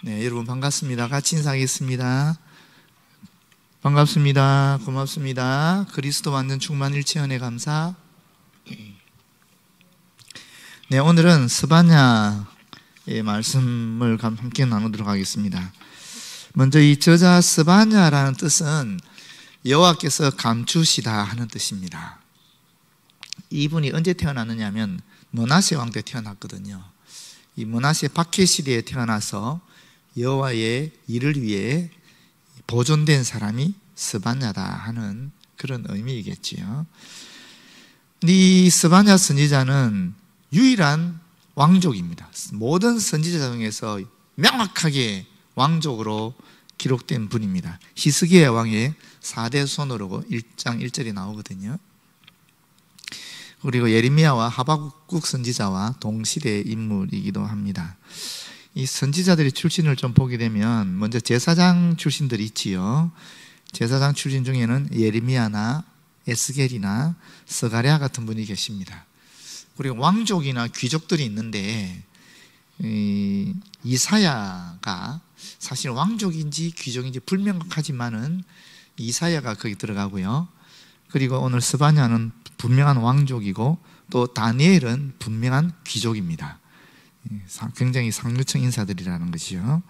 네, 여러분 반갑습니다. 같이 인사하겠습니다. 반갑습니다. 고맙습니다. 그리스도 완전 충만 일체 은혜 감사. 네, 오늘은 스바냐의 말씀을 함께 나누도록 하겠습니다. 먼저 이 저자 스바냐라는 뜻은 여호와께서 감추시다 하는 뜻입니다. 이분이 언제 태어났느냐 하면 므낫세 왕 때 태어났거든요. 이 므낫세 박해 시대에 태어나서 여호와의 일을 위해 보존된 사람이 스바냐다 하는 그런 의미이겠지요. 이 스바냐 선지자는 유일한 왕족입니다. 모든 선지자 중에서 명확하게 왕족으로 기록된 분입니다. 히스기야 왕의 4대 손으로 1장 1절이 나오거든요. 그리고 예레미야와 하박국 선지자와 동시대 인물이기도 합니다. 이 선지자들의 출신을 좀 보게 되면 먼저 제사장 출신들이 있지요. 제사장 출신 중에는 예레미야나 에스겔이나 스가랴 같은 분이 계십니다. 그리고 왕족이나 귀족들이 있는데 이사야가 사실 왕족인지 귀족인지 불명확하지만은 이사야가 거기 들어가고요. 그리고 오늘 스바냐는 분명한 왕족이고 또 다니엘은 분명한 귀족입니다. 굉장히 상류층 인사들이라는 것이요.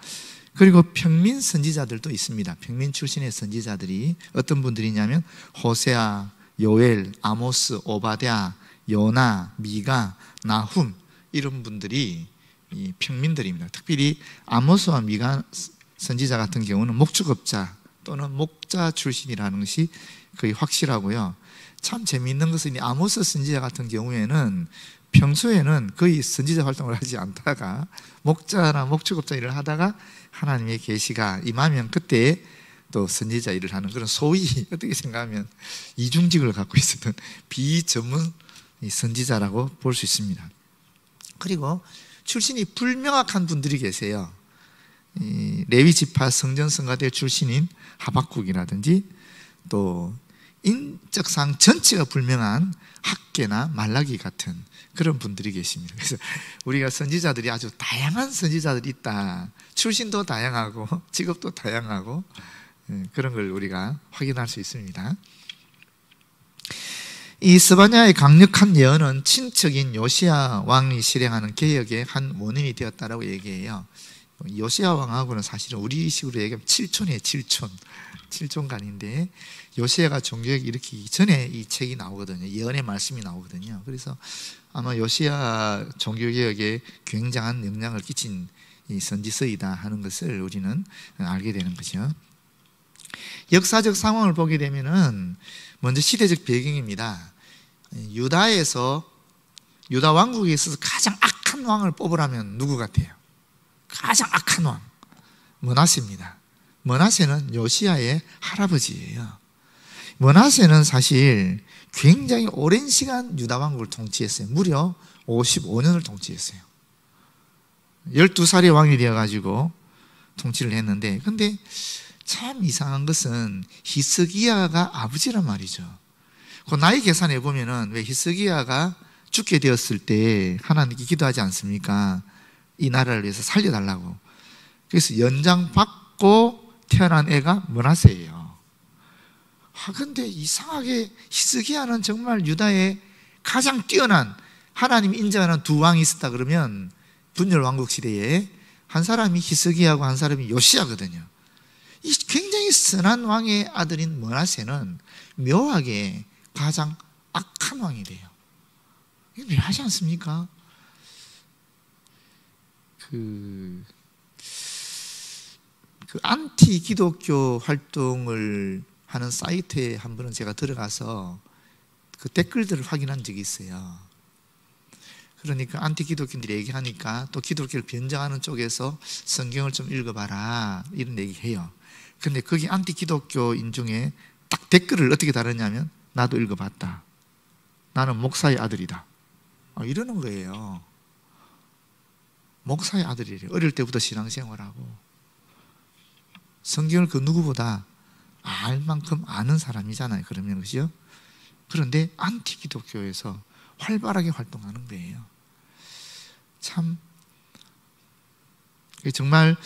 그리고 평민 선지자들도 있습니다. 평민 출신의 선지자들이 어떤 분들이냐면 호세아, 요엘, 아모스, 오바댜, 요나, 미가, 나훔 이런 분들이 이 평민들입니다. 특별히 아모스와 미가 선지자 같은 경우는 목축업자 또는 목자 출신이라는 것이 거의 확실하고요. 참 재미있는 것은 이 아모스 선지자 같은 경우에는 평소에는 거의 선지자 활동을 하지 않다가 목자나 목축업자 일을 하다가 하나님의 계시가 임하면 그때 또 선지자 일을 하는 그런 소위 어떻게 생각하면 이중직을 갖고 있었던 비전문 선지자라고 볼 수 있습니다. 그리고 출신이 불명확한 분들이 계세요. 레위 지파 성전 성가대 출신인 하박국이라든지 또 인적상 전체가 불명한 학계나 말라기 같은 그런 분들이 계십니다. 그래서 우리가 선지자들이 아주 다양한 선지자들이 있다. 출신도 다양하고 직업도 다양하고 그런 걸 우리가 확인할 수 있습니다. 이 스바냐의 강력한 예언은 친척인 요시야 왕이 실행하는 개혁의 한 원인이 되었다라고 얘기해요. 요시야 왕하고는 사실은 우리식으로 얘기하면 칠촌이에요. 칠촌간인데 요시야가 종교개혁 일으키기 전에 이 책이 나오거든요. 예언의 말씀이 나오거든요. 그래서 아마 요시야 종교개혁에 굉장한 영향을 끼친 이 선지서이다 하는 것을 우리는 알게 되는 거죠. 역사적 상황을 보게 되면은 먼저 시대적 배경입니다. 유다에서 유다 왕국에 있어서 가장 악한 왕을 뽑으라면 누구 같아요? 가장 악한 왕 므낫세입니다. 므낫세는 요시야의 할아버지예요. 므낫세는 사실 굉장히 오랜 시간 유다 왕국을 통치했어요. 무려 55년을 통치했어요. 12살의 왕이 되어가지고 통치를 했는데, 근데 참 이상한 것은 히스기야가 아버지란 말이죠. 그 나이 계산해 보면은 왜 히스기야가 죽게 되었을 때 하나님께 기도하지 않습니까? 이 나라를 위해서 살려달라고. 그래서 연장받고 태어난 애가 므낫세예요. 근데 이상하게 히스기야는 정말 유다의 가장 뛰어난 하나님이 인정하는 두 왕이 있었다 그러면 분열 왕국 시대에 한 사람이 히스기야고 한 사람이 요시야거든요. 이 굉장히 선한 왕의 아들인 므낫세는 묘하게 가장 악한 왕이 돼요. 이게 묘하지 않습니까? 그 안티 기독교 활동을 하는 사이트에 한 번은 제가 들어가서 그 댓글들을 확인한 적이 있어요. 그러니까 안티 기독교인들이 얘기하니까 또 기독교를 변정하는 쪽에서 성경을 좀 읽어봐라 이런 얘기해요. 근데 거기 안티 기독교인 중에 딱 댓글을 어떻게 달았냐면 나도 읽어봤다. 나는 목사의 아들이다. 이러는 거예요. 목사의 아들이래요. 어릴 때부터 신앙생활하고 성경을 그 누구보다 알 만큼 아는 사람이잖아요. 그러면 그죠? 그런데 안티 기독교에서 활발하게 활동하는 거예요. 참 정말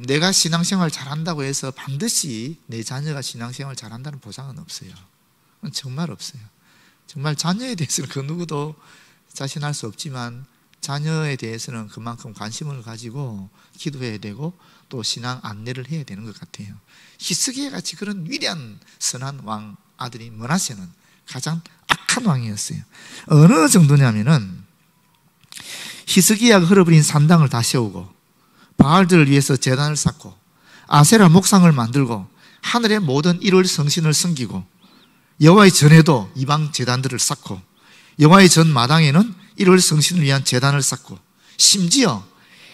내가 신앙생활 잘한다고 해서 반드시 내 자녀가 신앙생활 잘한다는 보장은 없어요. 정말 없어요. 정말 자녀에 대해서는 그 누구도 자신할 수 없지만 자녀에 대해서는 그만큼 관심을 가지고 기도해야 되고 또 신앙 안내를 해야 되는 것 같아요. 히스기야 같이 그런 위대한 선한 왕 아들인 므낫세는 가장 악한 왕이었어요. 어느 정도냐면은 히스기야가 흘러버린 산당을 다 세우고 바알들을 위해서 제단을 쌓고 아세라 목상을 만들고 하늘의 모든 1월 성신을 섬기고 여호와의 전에도 이방 제단들을 쌓고 여호와의 전 마당에는 1월 성신을 위한 제단을 쌓고 심지어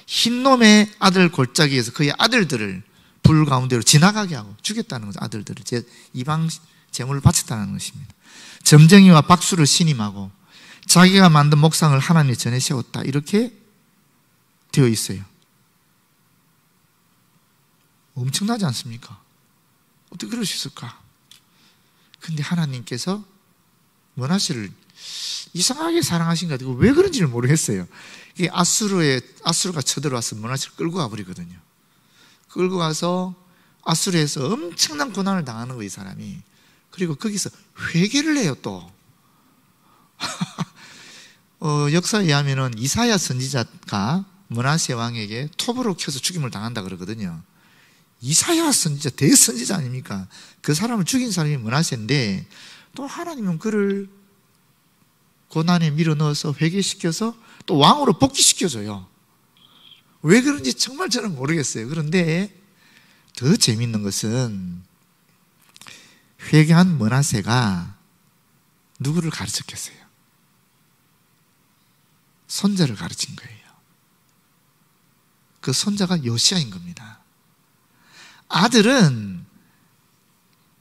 흰놈의 아들 골짜기에서 그의 아들들을 불 가운데로 지나가게 하고 죽였다는 거죠. 아들들을 이방 제물을 바쳤다는 것입니다. 점쟁이와 박수를 신임하고 자기가 만든 목상을 하나님 전에 세웠다, 이렇게 되어 있어요. 엄청나지 않습니까? 어떻게 그럴 수 있을까? 근데 하나님께서 므낫세를 이상하게 사랑하신 것 같아요. 왜 그런지를 모르겠어요. 이게 아수르가 쳐들어와서 므낫세를 끌고 가버리거든요. 끌고 가서 아수르에서 엄청난 고난을 당하는 거예요, 이 사람이. 그리고 거기서 회개를 해요, 또. 역사에 의하면은 이사야 선지자가 므낫세 왕에게 톱으로 켜서 죽임을 당한다 그러거든요. 이사야 선지자, 대선지자 아닙니까? 그 사람을 죽인 사람이 므낫세인데 또 하나님은 그를 고난에 밀어넣어서 회개시켜서 또 왕으로 복귀시켜줘요. 왜 그런지 정말 저는 모르겠어요. 그런데 더 재밌는 것은 회개한 므낫세가 누구를 가르쳤겠어요? 손자를 가르친 거예요. 그 손자가 요시야인 겁니다. 아들은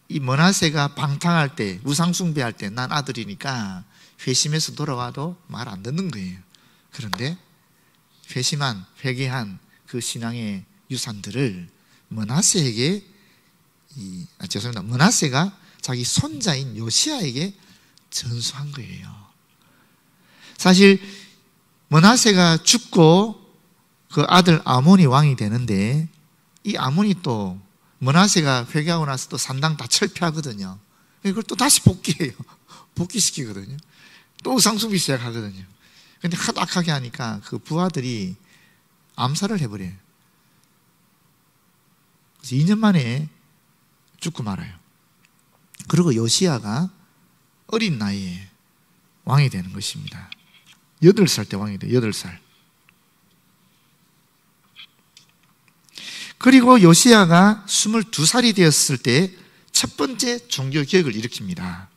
이 므낫세가 방탕할 때, 우상숭배할 때 난 아들이니까 회심해서 돌아와도 말 안 듣는 거예요. 그런데 회개한 그 신앙의 유산들을 므낫세에게 므낫세가 자기 손자인 요시야에게 전수한 거예요. 사실 므낫세가 죽고 그 아들 아몬이 왕이 되는데 이 아몬이 또 므낫세가 회개하고 나서 또 산당 다 철폐하거든요. 그걸 또 다시 복귀해요. 복귀시키거든요. 또 우상숭배 시작하거든요. 근데 하도 악하게 하니까 그 부하들이 암살을 해버려요. 그래서 2년 만에 죽고 말아요. 그리고 요시야가 어린 나이에 왕이 되는 것입니다. 8살 때 왕이 돼요. 8살. 그리고 요시야가 22살이 되었을 때 첫 번째 종교개혁을 일으킵니다.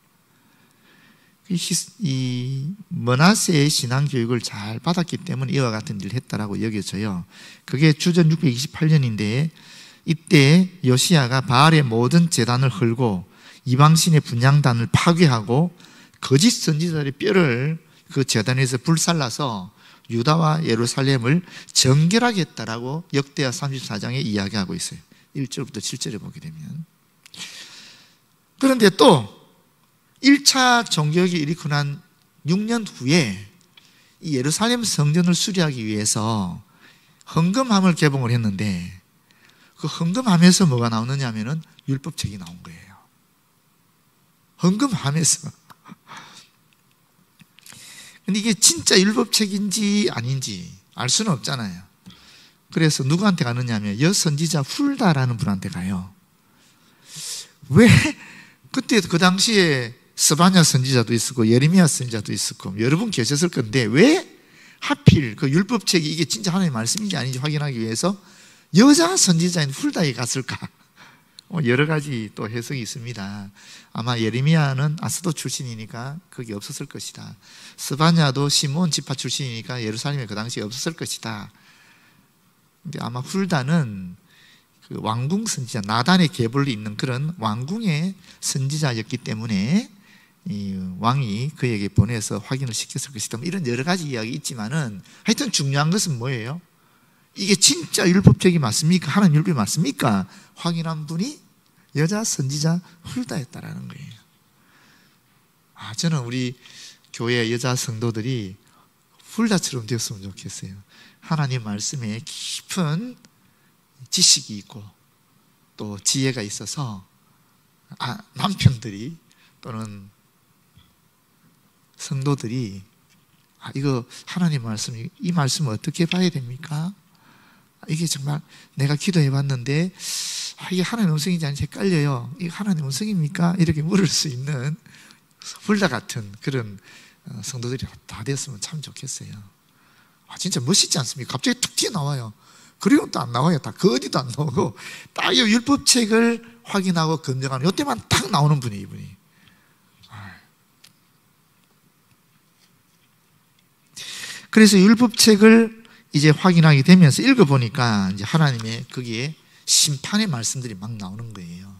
이 므낫세의 신앙교육을 잘 받았기 때문에 이와 같은 일을 했다라고 여겨져요. 그게 주전 628년인데 이때 요시야가 바알의 모든 제단을 헐고 이방신의 분향단을 파괴하고 거짓 선지자들의 뼈를 그 제단에서 불살라서 유다와 예루살렘을 정결하게 했다라고 역대하 34장에 이야기하고 있어요. 1절부터 7절에 보게 되면. 그런데 또 1차 종교개혁이 일으키고 난 6년 후에 이 예루살렘 성전을 수리하기 위해서 헌금함을 개봉을 했는데 그 헌금함에서 뭐가 나오느냐 하면은 율법책이 나온 거예요. 헌금함에서. 근데 이게 진짜 율법책인지 아닌지 알 수는 없잖아요. 그래서 누구한테 가느냐 하면 여선지자 훌다라는 분한테 가요. 왜? 그때 그 당시에 스바냐 선지자도 있었고 예레미야 선지자도 있었고 여러 분 계셨을 건데 왜 하필 그 율법책이 이게 진짜 하나님의 말씀인지 아닌지 확인하기 위해서 여자 선지자인 훌다에 갔을까? 여러 가지 또 해석이 있습니다. 아마 예레미야는 아스도 출신이니까 거기 없었을 것이다. 스바냐도 시몬 지파 출신이니까 예루살렘에 그 당시에 없었을 것이다. 근데 아마 훌다는 그 왕궁 선지자, 나단의 계보를 잇는 그런 왕궁의 선지자였기 때문에 이 왕이 그에게 보내서 확인을 시켰을 것이다. 이런 여러 가지 이야기 있지만은 하여튼 중요한 것은 뭐예요? 이게 진짜 율법책이 맞습니까? 하나님 율법이 맞습니까? 확인한 분이 여자 선지자 훌다였다라는 거예요. 저는 우리 교회 여자 성도들이 훌다처럼 되었으면 좋겠어요. 하나님 말씀에 깊은 지식이 있고 또 지혜가 있어서 남편들이 또는 성도들이 이거 하나님 말씀, 이 말씀을 어떻게 봐야 됩니까? 이게 정말 내가 기도해 봤는데 이게 하나님 음성인지 아닌지 헷갈려요. 이게 하나님 음성입니까? 이렇게 물을 수 있는 불닭 같은 그런 성도들이 다 됐으면 참 좋겠어요. 진짜 멋있지 않습니까? 갑자기 툭 튀어나와요. 그리고 또 안 나와요. 다 그 어디도 안 나오고 딱 이 율법책을 확인하고 검증하는 이때만 딱 나오는 분이에요, 이분이. 그래서 율법책을 이제 확인하게 되면서 읽어보니까 이제 하나님의 거기에 심판의 말씀들이 막 나오는 거예요.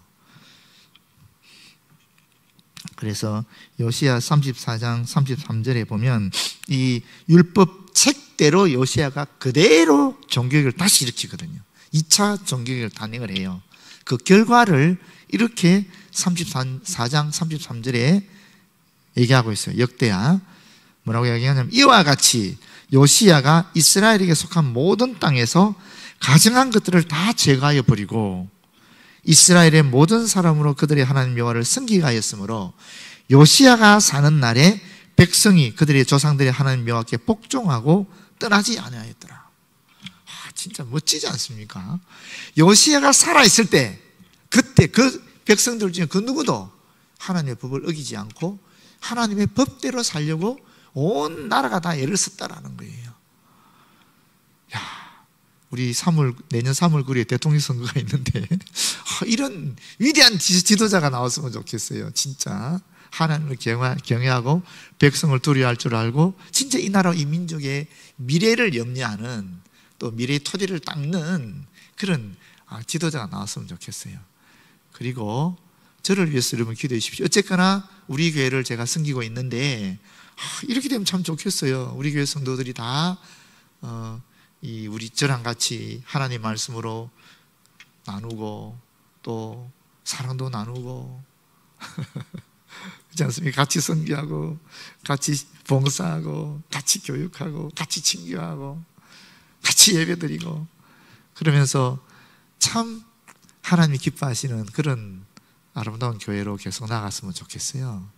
그래서 요시야 34장 33절에 보면 이 율법책대로 요시야가 그대로 종교개혁을 다시 일으키거든요. 2차 종교개혁을 단행을 해요. 그 결과를 이렇게 34장 33절에 얘기하고 있어요. 역대하 뭐라고 이야기하냐면 이와 같이 요시야가 이스라엘에게 속한 모든 땅에서 가증한 것들을 다 제거하여 버리고 이스라엘의 모든 사람으로 그들의 하나님 여호와를 섬기게 하였으므로 요시야가 사는 날에 백성이 그들의 조상들의 하나님 여호와께 복종하고 떠나지 아니하였더라. 진짜 멋지지 않습니까? 요시야가 살아있을 때 그때 그 백성들 중에 그 누구도 하나님의 법을 어기지 않고 하나님의 법대로 살려고 온 나라가 다 애를 썼다라는 거예요. 우리 내년 3월 9일에 대통령 선거가 있는데 이런 위대한 지도자가 나왔으면 좋겠어요. 진짜 하나님을 경외하고 백성을 두려워할 줄 알고 진짜 이 나라 이 민족의 미래를 염려하는 또 미래의 토대를 닦는 그런 지도자가 나왔으면 좋겠어요. 그리고 저를 위해서 여러분 기도해 주십시오. 어쨌거나 우리 교회를 제가 섬기고 있는데 이렇게 되면 참 좋겠어요. 우리 교회 성도들이 다 우리 저랑 같이 하나님 말씀으로 나누고 또 사랑도 나누고 그렇지 않습니까? 같이 선교하고 같이 봉사하고 같이 교육하고 같이 친교하고 같이 예배드리고 그러면서 참 하나님이 기뻐하시는 그런 아름다운 교회로 계속 나갔으면 좋겠어요.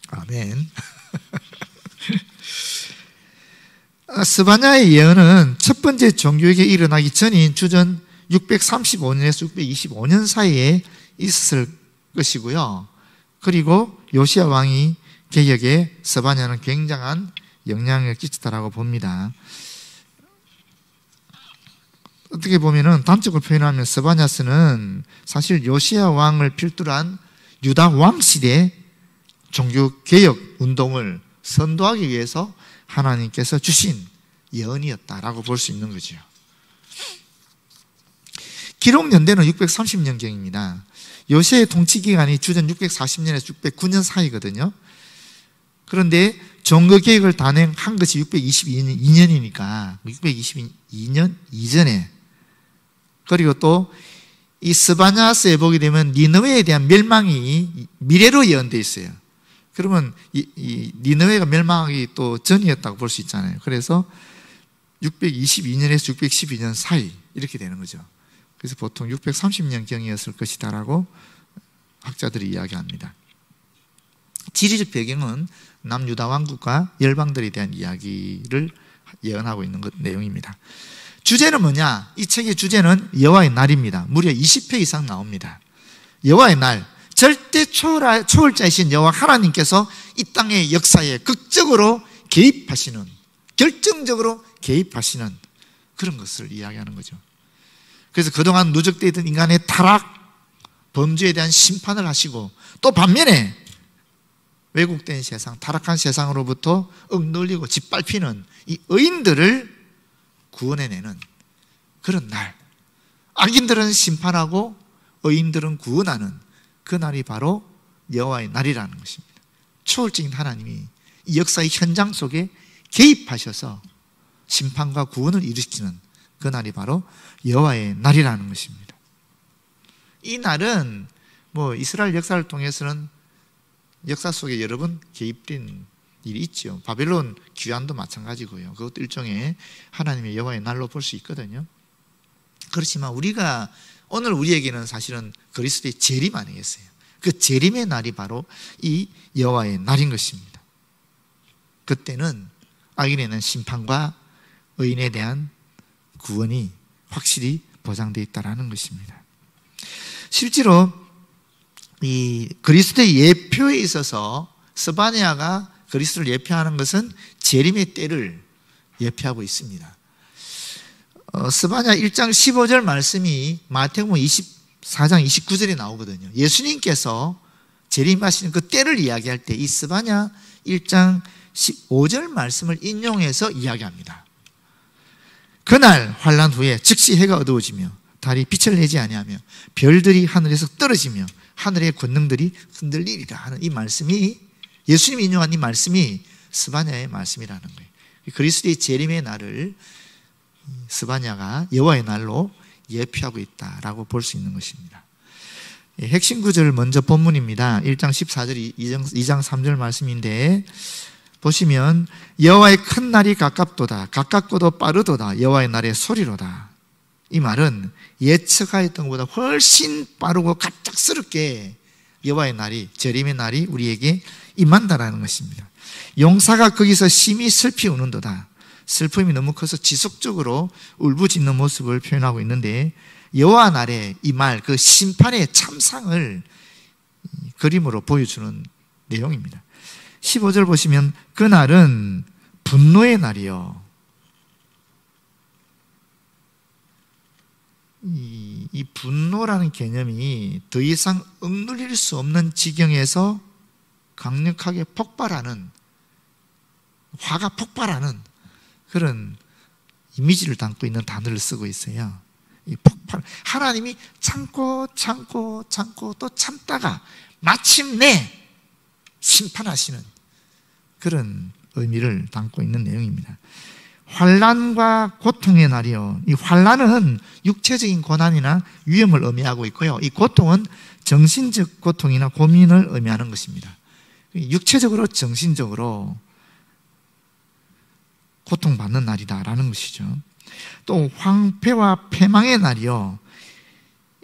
아멘. 스바냐의 예언은 첫 번째 종교개혁이 일어나기 전인 주전 635년에서 625년 사이에 있었을 것이고요. 그리고 요시야 왕이 개혁에 스바냐는 굉장한 영향을 끼쳤다라고 봅니다. 어떻게 보면은 단적으로 표현하면 스바냐스는 사실 요시야 왕을 필두로 한 유다 왕 시대 종교개혁 운동을 선도하기 위해서 하나님께서 주신 예언이었다라고 볼 수 있는 거죠. 기록 연대는 630년경입니다. 요시야의 통치 기간이 주전 640년에서 609년 사이거든요. 그런데 종교개혁을 단행한 것이 622년이니까 622년 이전에 그리고 또 이 스바냐스에 보게 되면 니느웨에 대한 멸망이 미래로 예언되어 있어요. 그러면 이 니느웨가 멸망하기 또 전이었다고 볼 수 있잖아요. 그래서 622년에서 612년 사이 이렇게 되는 거죠. 그래서 보통 630년경이었을 것이다라고 학자들이 이야기합니다. 지리적 배경은 남유다 왕국과 열방들에 대한 이야기를 예언하고 있는 내용입니다. 주제는 뭐냐? 이 책의 주제는 여호와의 날입니다. 무려 20회 이상 나옵니다. 여호와의 날, 절대 초월자이신 여호와 하나님께서 이 땅의 역사에 극적으로 개입하시는, 결정적으로 개입하시는 그런 것을 이야기하는 거죠. 그래서 그동안 누적되어 있던 인간의 타락, 범죄에 대한 심판을 하시고 또 반면에 왜곡된 세상, 타락한 세상으로부터 억눌리고 짓밟히는 이 의인들을 구원해내는 그런 날, 악인들은 심판하고 의인들은 구원하는 그 날이 바로 여호와의 날이라는 것입니다. 초월적인 하나님이 이 역사의 현장 속에 개입하셔서 심판과 구원을 일으키는 그 날이 바로 여호와의 날이라는 것입니다. 이 날은 이스라엘 역사를 통해서는 역사 속에 여러 번 개입된 일이 있죠. 바벨론 귀환도 마찬가지고요. 그것도 일종의 하나님의 여호와의 날로 볼 수 있거든요. 그렇지만 우리가 오늘 우리에게는 사실은 그리스도의 재림 아니겠어요? 그 재림의 날이 바로 이 여호와의 날인 것입니다. 그때는 악인에는 심판과 의인에 대한 구원이 확실히 보장되어 있다는 것입니다. 실제로 이 그리스도의 예표에 있어서 스바냐가 그리스도를 예표하는 것은 재림의 때를 예표하고 있습니다. 스바냐 1장 15절 말씀이 마태복음 24장 29절에 나오거든요. 예수님께서 재림하시는 그 때를 이야기할 때 이 스바냐 1장 15절 말씀을 인용해서 이야기합니다. 그날 환난 후에 즉시 해가 어두워지며 달이 빛을 내지 아니하며 별들이 하늘에서 떨어지며 하늘의 권능들이 흔들리리라 하는 이 말씀이, 예수님이 인용한 이 말씀이 스바냐의 말씀이라는 거예요. 그리스도의 재림의 날을 스바냐가 여호와의 날로 예표하고 있다라고 볼 수 있는 것입니다. 핵심 구절 먼저 본문입니다. 1장 14절 2장 3절 말씀인데 보시면 여호와의 큰 날이 가깝도다. 가깝고도 빠르도다. 여호와의 날의 소리로다. 이 말은 예측하였던 것보다 훨씬 빠르고 갑작스럽게 여호와의 날이, 재림의 날이 우리에게 임한다라는 것입니다. 용사가 거기서 심히 슬피 우는도다. 슬픔이 너무 커서 지속적으로 울부짖는 모습을 표현하고 있는데 여호와 날의 이 말, 그 심판의 참상을 그림으로 보여주는 내용입니다. 15절 보시면 그날은 분노의 날이요. 이 분노라는 개념이 더 이상 억눌릴 수 없는 지경에서 강력하게 폭발하는, 화가 폭발하는 그런 이미지를 담고 있는 단어를 쓰고 있어요. 이 폭발, 하나님이 참고 또 참다가 마침내 심판하시는 그런 의미를 담고 있는 내용입니다. 환난과 고통의 날이요. 이 환난은 육체적인 고난이나 위험을 의미하고 있고요. 이 고통은 정신적 고통이나 고민을 의미하는 것입니다. 육체적으로 정신적으로 고통받는 날이다라는 것이죠. 또 황폐와 패망의 날이요.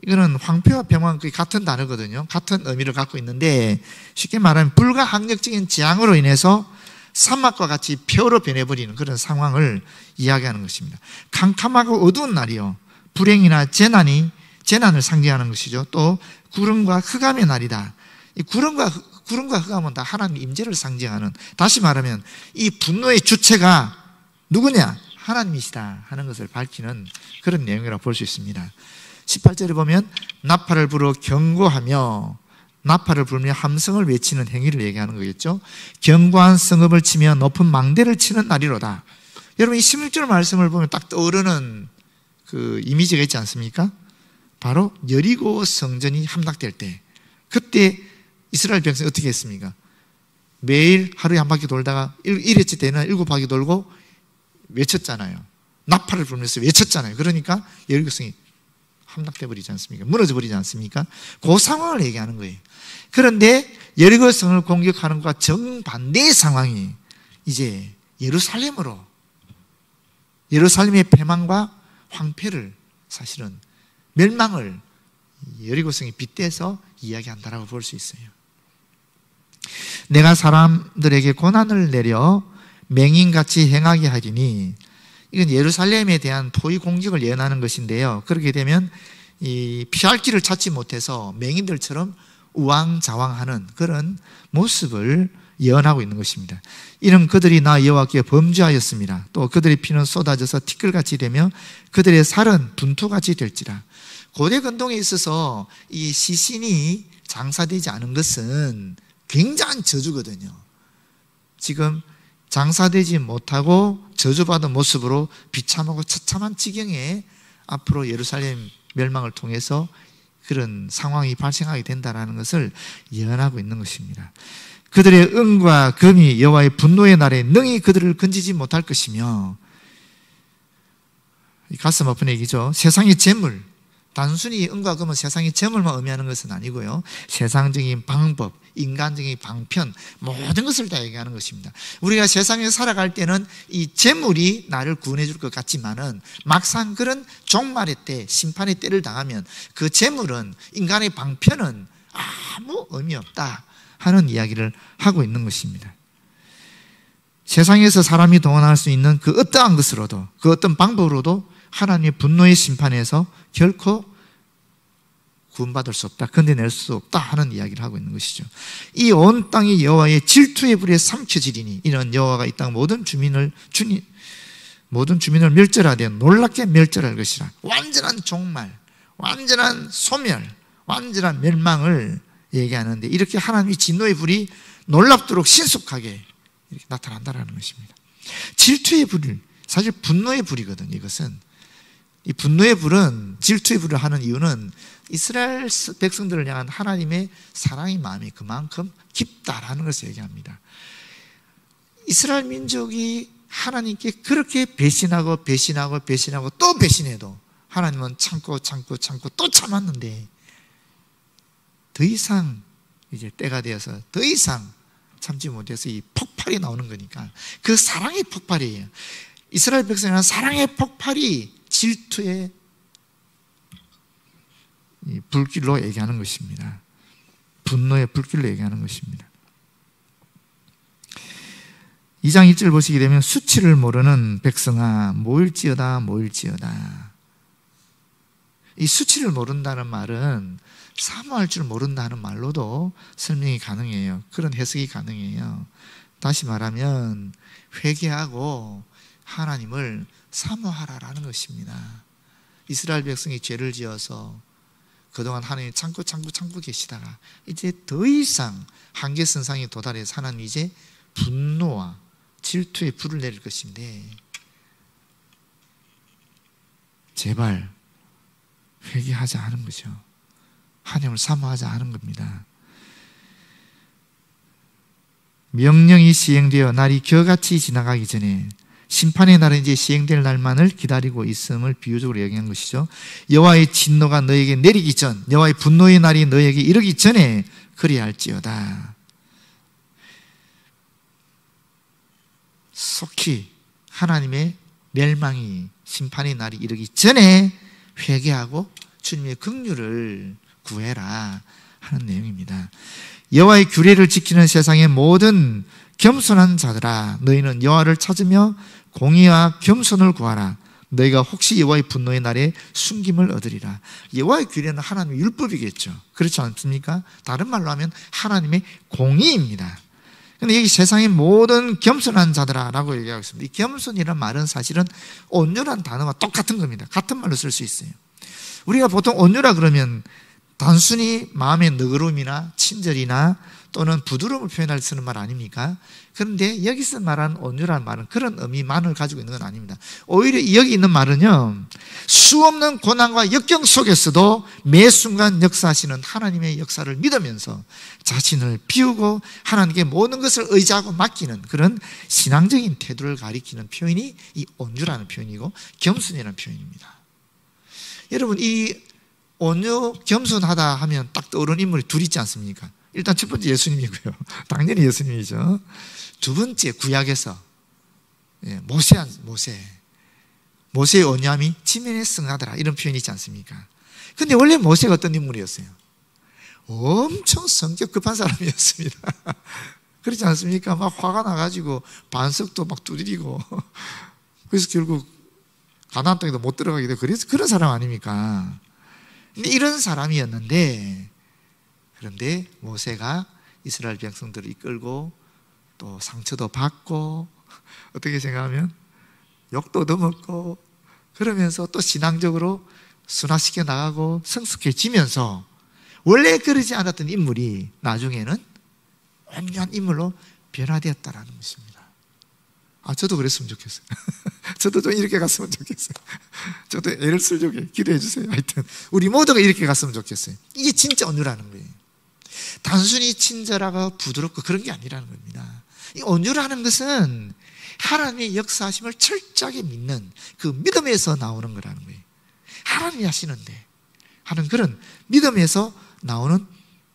이거는 황폐와 패망은 거의 같은 단어거든요. 같은 의미를 갖고 있는데 쉽게 말하면 불가항력적인 재앙으로 인해서 사막과 같이 폐허로 변해버리는 그런 상황을 이야기하는 것입니다. 캄캄하고 어두운 날이요. 불행이나 재난을 상징하는 것이죠. 또 구름과 흑암의 날이다. 이 구름과 흑암은 다 하나님의 임재를 상징하는, 다시 말하면 이 분노의 주체가 누구냐? 하나님이시다 하는 것을 밝히는 그런 내용이라고 볼 수 있습니다. 18절에 보면 나팔을 불어 경고하며, 나팔을 불며 함성을 외치는 행위를 얘기하는 거겠죠. 견고한 성읍을 치며 높은 망대를 치는 날이로다. 여러분 이 16절 말씀을 보면 딱 떠오르는 그 이미지가 있지 않습니까? 바로 여리고 성전이 함락될 때, 그때 이스라엘 백성이 어떻게 했습니까? 매일 하루에 한 바퀴 돌다가 일회째 때는 7바퀴 돌고 외쳤잖아요. 나팔을 불면서 외쳤잖아요. 그러니까 여리고성이 함락돼 버리지 않습니까? 무너져 버리지 않습니까? 그 상황을 얘기하는 거예요. 그런데 여리고성을 공격하는 것과 정반대의 상황이 이제 예루살렘으로, 예루살렘의 패망과 황폐를, 사실은 멸망을 여리고성이 빗대서 이야기한다라고 볼 수 있어요. 내가 사람들에게 고난을 내려 맹인같이 행하게 하리니, 이건 예루살렘에 대한 포위 공격을 예언하는 것인데요. 그렇게 되면 이 피할 길을 찾지 못해서 맹인들처럼 우왕좌왕하는 그런 모습을 예언하고 있는 것입니다. 이는 그들이 나 여호와께 범죄하였습니다. 또 그들의 피는 쏟아져서 티끌같이 되며 그들의 살은 분토같이 될지라. 고대 근동에 있어서 이 시신이 장사되지 않은 것은 굉장한 저주거든요. 지금 장사되지 못하고 저주받은 모습으로 비참하고 처참한 지경에 앞으로 예루살렘 멸망을 통해서 그런 상황이 발생하게 된다는 것을 예언하고 있는 것입니다. 그들의 은과 금이 여호와의 분노의 날에 능히 그들을 건지지 못할 것이며, 가슴 아픈 얘기죠. 세상의 재물, 단순히 은과 금은 세상의 재물만 의미하는 것은 아니고요, 세상적인 방법, 인간적인 방편, 모든 것을 다 얘기하는 것입니다. 우리가 세상에 살아갈 때는 이 재물이 나를 구원해 줄 것 같지만은 막상 그런 종말의 때, 심판의 때를 당하면 그 재물은, 인간의 방편은 아무 의미 없다 하는 이야기를 하고 있는 것입니다. 세상에서 사람이 동원할 수 있는 그 어떠한 것으로도, 그 어떤 방법으로도 하나님의 분노의 심판에서 결코 구원받을 수 없다, 건져낼 수 없다 하는 이야기를 하고 있는 것이죠. 이 온 땅이 여호와의 질투의 불에 삼켜지리니 이는 여호와가 이 땅 모든 주민을 멸절하되 놀랍게 멸절할 것이라. 완전한 종말, 완전한 소멸, 완전한 멸망을 얘기하는데, 이렇게 하나님의 진노의 불이 놀랍도록 신속하게 이렇게 나타난다는 것입니다. 질투의 불, 사실 분노의 불이거든요. 이것은, 이 분노의 불은, 질투의 불을 하는 이유는 이스라엘 백성들을 향한 하나님의 사랑의 마음이 그만큼 깊다라는 것을 얘기합니다. 이스라엘 민족이 하나님께 그렇게 배신하고 또 배신해도 하나님은 참고 또 참았는데, 더 이상 이제 때가 되어서 더 이상 참지 못해서 이 폭발이 나오는 거니까, 그 사랑의 폭발이에요. 이스라엘 백성이란 사랑의 폭발이 질투의 이 불길로 얘기하는 것입니다. 분노의 불길로 얘기하는 것입니다. 2장 1절 보시게 되면 수치를 모르는 백성아 모일지어다. 이 수치를 모른다는 말은 사모할 줄 모른다는 말로도 설명이 가능해요. 그런 해석이 가능해요. 다시 말하면 회개하고 하나님을 사모하라라는 것입니다. 이스라엘 백성이 죄를 지어서 그동안 하나님 참고 계시다가 이제 더 이상 한계선상에 도달해서 하나님 이제 분노와 질투의 불을 내릴 것인데, 제발 회개하자 하는 거죠. 하나님을 사모하자 하는 겁니다. 명령이 시행되어 날이 겨같이 지나가기 전에, 심판의 날은 이제 시행될 날만을 기다리고 있음을 비유적으로 얘기한 것이죠. 여호와의 진노가 너에게 내리기 전, 여호와의 분노의 날이 너에게 이르기 전에 그리야 할지어다. 속히 하나님의 멸망이, 심판의 날이 이르기 전에 회개하고 주님의 긍휼을 구해라 하는 내용입니다. 여호와의 규례를 지키는 세상의 모든 겸손한 자들아, 너희는 여호와를 찾으며 공의와 겸손을 구하라. 너희가 혹시 여호와의 분노의 날에 숨김을 얻으리라. 여호와의 규례는 하나님의 율법이겠죠. 그렇지 않습니까? 다른 말로 하면 하나님의 공의입니다. 그런데 여기 세상의 모든 겸손한 자들아라고 얘기하고 있습니다. 이 겸손이라는 말은 사실은 온유란 단어와 똑같은 겁니다. 같은 말로 쓸 수 있어요. 우리가 보통 온유라 그러면 단순히 마음의 너그러움이나 친절이나 또는 부드러움을 표현할 쓰는 말 아닙니까? 그런데 여기서 말하는 온유라는 말은 그런 의미만을 가지고 있는 건 아닙니다. 오히려 여기 있는 말은요, 수없는 고난과 역경 속에서도 매 순간 역사하시는 하나님의 역사를 믿으면서 자신을 비우고 하나님께 모든 것을 의지하고 맡기는 그런 신앙적인 태도를 가리키는 표현이 이 온유라는 표현이고 겸손이라는 표현입니다. 여러분, 이 온유, 겸손하다 하면 딱 떠오르는 인물이 둘 있지 않습니까? 일단 첫 번째 예수님이고요. 당연히 예수님이죠. 두 번째 구약에서 모세의 온유함이 지면에 승하더라, 이런 표현이 있지 않습니까? 근데 원래 모세가 어떤 인물이었어요? 엄청 성격 급한 사람이었습니다. 그렇지 않습니까? 막 화가 나가지고 반석도 막 두드리고 그래서 결국 가나안 땅에도 못 들어가게 되고, 그래서 그런 사람 아닙니까? 근데 이런 사람이었는데, 그런데 모세가 이스라엘 백성들을 이끌고 또 상처도 받고, 어떻게 생각하면 욕도 얻어먹고, 그러면서 또 신앙적으로 순화시켜 나가고 성숙해지면서 원래 그러지 않았던 인물이 나중에는 온유한 인물로 변화되었다라는 것입니다. 저도 그랬으면 좋겠어요. 저도 좀 이렇게 갔으면 좋겠어요. 저도 애를 쓸려고 기도해 주세요. 하여튼 우리 모두가 이렇게 갔으면 좋겠어요. 이게 진짜 온유라는 거예요. 단순히 친절하고 부드럽고 그런 게 아니라는 겁니다. 이 온유라는 것은 하나님의 역사하심을 철저하게 믿는 그 믿음에서 나오는 거라는 거예요. 하나님이 하시는데 하는 그런 믿음에서 나오는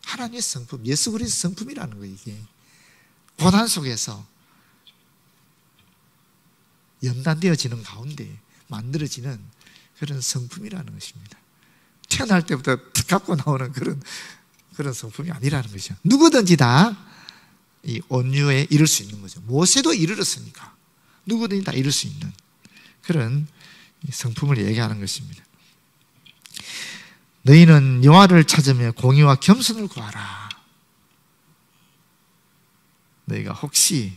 하나님의 성품, 예수 그리스도 성품이라는 거예요. 이게 고난 속에서 연단되어지는 가운데 만들어지는 그런 성품이라는 것입니다. 태어날 때부터 갖고 나오는 그런 성품이 아니라는 거죠. 누구든지 다 이 온유에 이를 수 있는 거죠. 모세도 이르렀으니까 누구든지 다 이룰 수 있는 그런 성품을 얘기하는 것입니다. 너희는 여호와를 찾으며 공의와 겸손을 구하라. 너희가 혹시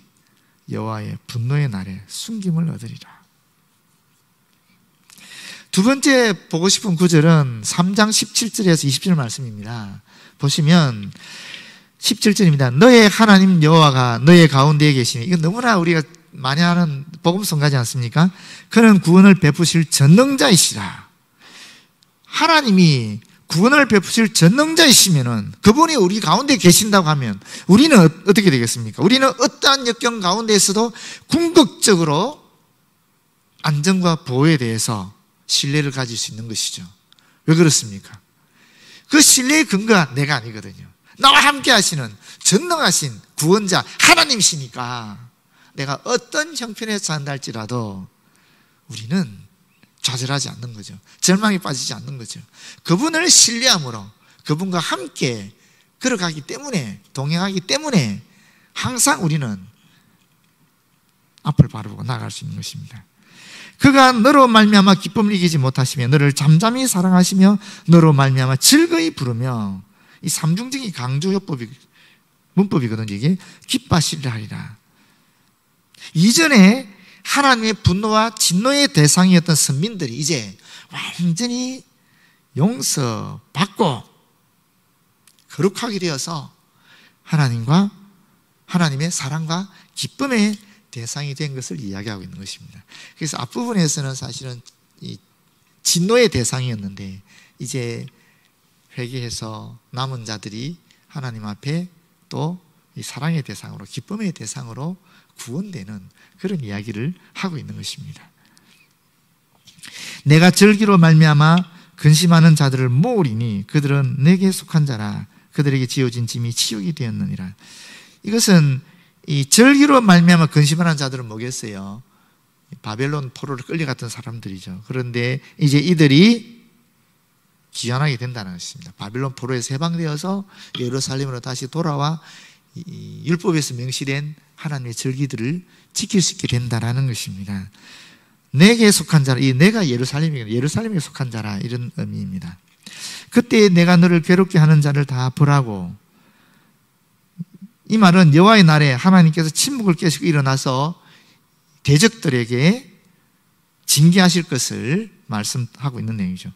여호와의 분노의 날에 숨김을 얻으리라. 두 번째 보고 싶은 구절은 3장 17절에서 20절 말씀입니다. 보시면 17절입니다. 너의 하나님 여호와가 너의 가운데에 계시니, 이건 너무나 우리가 많이 하는 복음성가지 않습니까? 그는 구원을 베푸실 전능자이시라. 하나님이 구원을 베푸실 전능자이시면은 그분이 우리 가운데 계신다고 하면 우리는 어떻게 되겠습니까? 우리는 어떠한 역경 가운데에서도 궁극적으로 안전과 보호에 대해서 신뢰를 가질 수 있는 것이죠. 왜 그렇습니까? 그 신뢰의 근거가 내가 아니거든요. 나와 함께 하시는 전능하신 구원자 하나님이시니까 내가 어떤 형편에 산다 할지라도 우리는 좌절하지 않는 거죠. 절망에 빠지지 않는 거죠. 그분을 신뢰함으로 그분과 함께 걸어가기 때문에, 동행하기 때문에 항상 우리는 앞을 바라보고 나아갈 수 있는 것입니다. 그가 너로 말미암아 기쁨을 이기지 못하시며 너를 잠잠히 사랑하시며 너로 말미암아 즐거이 부르며, 이 삼중적인 강조요법이 문법이거든요. 이게 기뻐하시리라 하리라. 이전에 하나님의 분노와 진노의 대상이었던 선민들이 이제 완전히 용서받고 거룩하게 되어서 하나님의 사랑과 기쁨의 대상이 된 것을 이야기하고 있는 것입니다. 그래서 앞부분에서는 사실은 이 진노의 대상이었는데 이제 회개해서 남은 자들이 하나님 앞에 또 이 사랑의 대상으로, 기쁨의 대상으로 구원되는 그런 이야기를 하고 있는 것입니다. 내가 절기로 말미암아 근심하는 자들을 모으리니 그들은 내게 속한 자라. 그들에게 지어진 짐이 치욕이 되었느니라. 이것은 이 절기로 말미암아 근심하는 자들은 뭐겠어요? 바벨론 포로를 끌려갔던 사람들이죠. 그런데 이제 이들이 귀환하게 된다는 것입니다. 바벨론 포로에서 해방되어서 예루살렘으로 다시 돌아와 이 율법에서 명시된 하나님의 절기들을 지킬 수 있게 된다는 것입니다. 내게 속한 자라, 이 내가 예루살렘에 속한 자라, 이런 의미입니다. 그때 내가 너를 괴롭게 하는 자를 다 벌하고, 이 말은 여호와의 날에 하나님께서 침묵을 깨시고 일어나서 대적들에게 징계하실 것을 말씀하고 있는 내용이죠.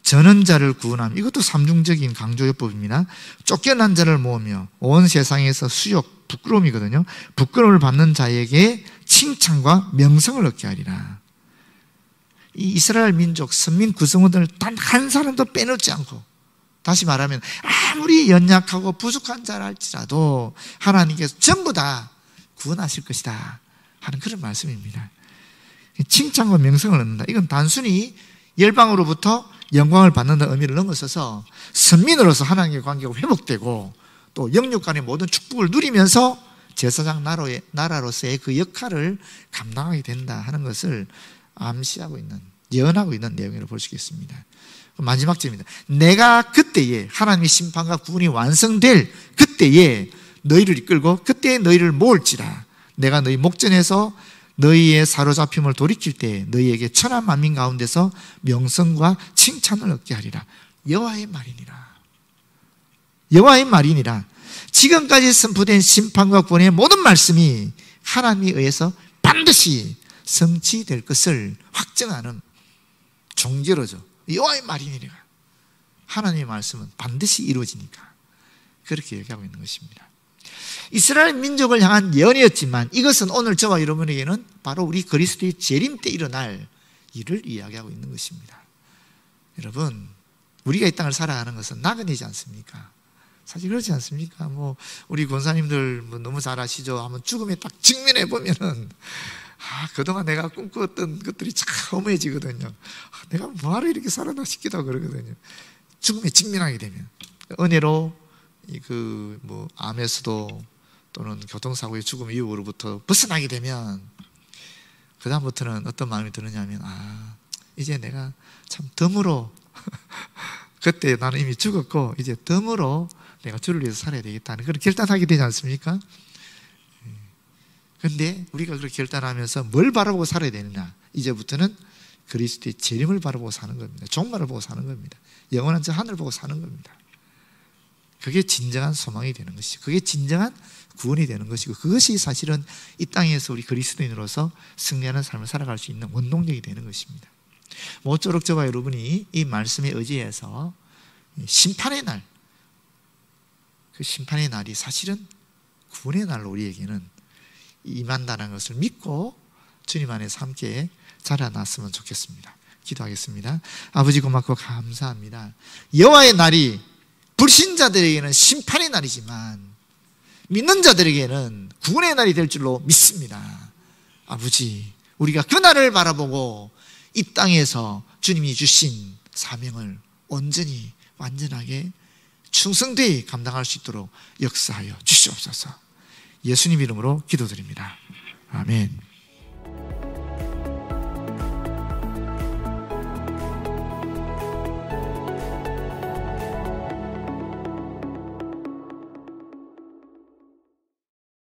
저는 자를 구원함, 이것도 삼중적인 강조요법입니다. 쫓겨난 자를 모으며 온 세상에서 수욕, 부끄러움이거든요. 부끄러움을 받는 자에게 칭찬과 명성을 얻게 하리라. 이 이스라엘 민족 선민 구성원들을 단 한 사람도 빼놓지 않고, 다시 말하면 아무리 연약하고 부족한 자라 할지라도 하나님께서 전부 다 구원하실 것이다 하는 그런 말씀입니다. 칭찬과 명성을 얻는다. 이건 단순히 열방으로부터 영광을 받는다는 의미를 넘어서서 선민으로서 하나님의 관계가 회복되고 또 영육 간의 모든 축복을 누리면서 제사장 나라로서의 그 역할을 감당하게 된다 하는 것을 암시하고 있는, 예언하고 있는 내용으로 볼 수 있겠습니다. 마지막 절입니다. 내가 그때에, 하나님의 심판과 구원이 완성될 그때에 너희를 이끌고 그때에 너희를 모을지라. 내가 너희 목전에서 너희의 사로잡힘을 돌이킬 때 너희에게 천한 만민 가운데서 명성과 칭찬을 얻게 하리라. 여호와의 말이니라. 여호와의 말이니라. 지금까지 선포된 심판과 구원의 모든 말씀이 하나님에 의해서 반드시 성취될 것을 확정하는 종교로죠. 여호와의 말이니라. 하나님의 말씀은 반드시 이루어지니까 그렇게 얘기하고 있는 것입니다. 이스라엘 민족을 향한 예언이었지만 이것은 오늘 저와 여러분에게는 바로 우리 그리스도의 재림 때 일어날 일을 이야기하고 있는 것입니다. 여러분, 우리가 이 땅을 살아가는 것은 나그네지 않습니까? 사실 그렇지 않습니까? 우리 권사님들 너무 잘 아시죠? 한번 죽음에 딱 직면해 보면은 그동안 내가 꿈꾸었던 것들이 참 허무해지거든요. 내가 뭐하러 이렇게 살았나 싶기도 하고 그러거든요. 죽음에 직면하게 되면, 은혜로 암에서도 또는 교통사고의 죽음 위협으로부터 벗어나게 되면 그 다음부터는 어떤 마음이 드느냐면, 이제 내가 참 덤으로 그때 나는 이미 죽었고 이제 덤으로 내가 주를 위해서 살아야 되겠다는 그런 결단하게 되지 않습니까? 그런데 우리가 그렇게 결단하면서 뭘 바라보고 살아야 되느냐? 이제부터는 그리스도의 재림을 바라보고 사는 겁니다. 종말을 보고 사는 겁니다. 영원한 저 하늘을 보고 사는 겁니다. 그게 진정한 소망이 되는 것이고, 그게 진정한 구원이 되는 것이고, 그것이 사실은 이 땅에서 우리 그리스도인으로서 승리하는 삶을 살아갈 수 있는 원동력이 되는 것입니다. 모쪼록 저와 여러분이 이 말씀에 의지해서 심판의 날, 그 심판의 날이 사실은 구원의 날로 우리에게는 임한다는 것을 믿고 주님 안에서 함께 자라났으면 좋겠습니다. 기도하겠습니다. 아버지 고맙고 감사합니다. 여호와의 날이 불신자들에게는 심판의 날이지만 믿는 자들에게는 구원의 날이 될 줄로 믿습니다. 아버지, 우리가 그 날을 바라보고 이 땅에서 주님이 주신 사명을 온전히 완전하게 충성되이 감당할 수 있도록 역사하여 주시옵소서. 예수님 이름으로 기도드립니다. 아멘.